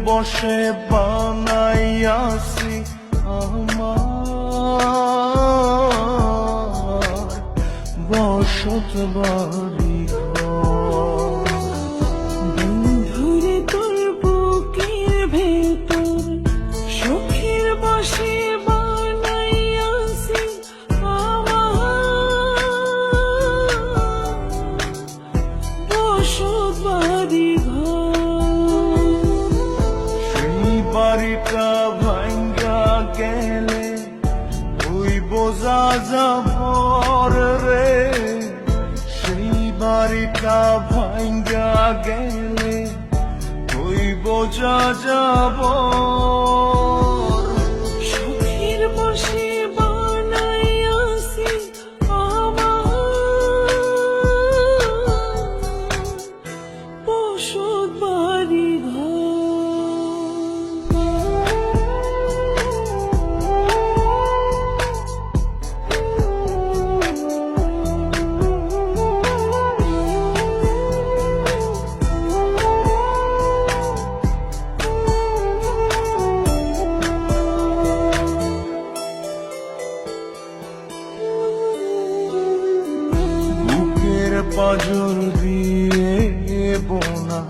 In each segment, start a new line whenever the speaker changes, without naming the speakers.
বসে বানাইয়াছি আমার বসত বাড়ি।
বন্ধুরে তোর বুকের ভেতর সুখের বসে বানাইয়াছি আমার বসত বাড়ি ঘর।
সেই বাড়িটা ভাঙ্গা গেলে ওই বোঝা যাবর রে, সেই বাড়িটা ভাঙ্গা গেলে ওই বোঝা যাবর।
সুখের বসে বানাইয়াছি আমার বসত বাড়ি ঘর।
পাজর দিয়ে বোনা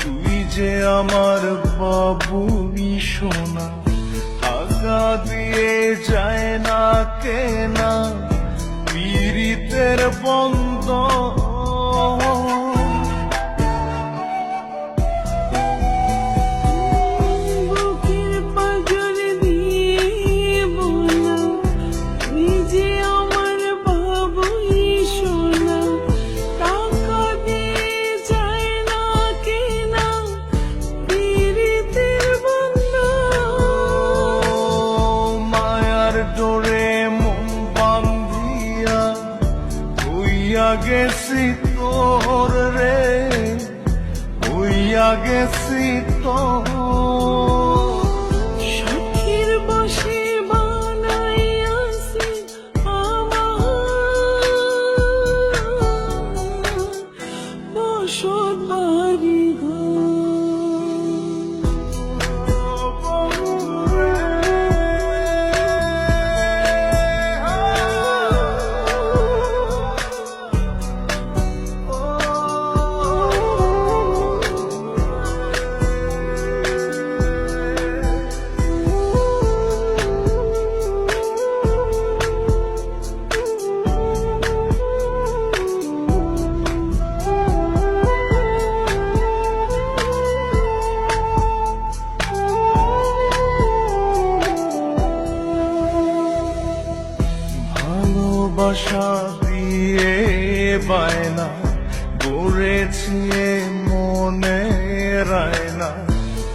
তুই যে আমার বাবুই সোনা, টাকা দিয়ে যায় না কেনা পীড়িতের বন্ধ।
বুকের পাঁজর দিয়ে বোনা তুই যে আমার বাবুই সোনা, টাকা দিয়ে যায় না কেনা পীড়িতের বন্ধন।
মায়ার ডোরে মন বান্ধিয়া হইয়া গেছি তোর রে, হইয়া গেছি তোর।
সুখের বসে বানাইয়াছি আমার বসত বাড়ি ঘর।
ভালোবাসা দিয়ে বায়না গড়েছি মনে রায়না,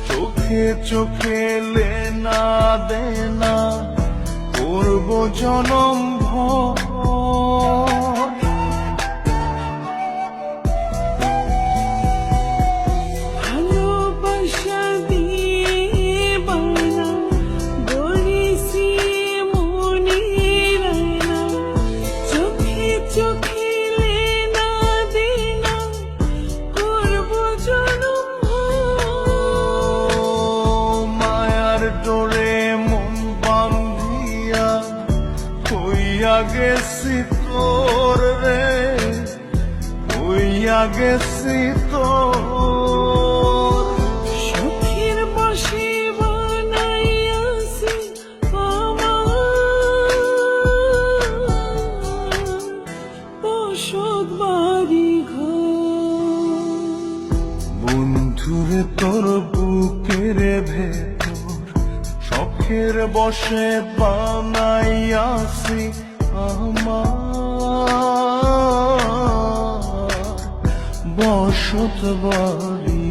চোখে চোখে লেনা দেনা করব জনম ভর।
ভালোবাসা দিয়ে বানা গড়েছি মনের আয়না, চোখে চোখে লেনা দেনা করব জনম ভর।
মায়ার ডোরে মন বান্ধিয়া হইয়া গেছি তোর রে, হইয়া গেছি তোর।
সুখের বসে বানাইয়াছি আমার বসত বাড়ি ঘর।
বন্ধুরে তোর বুকের ভেতর শখের বসে বানাইয়াছি আমার বসত বাড়ি।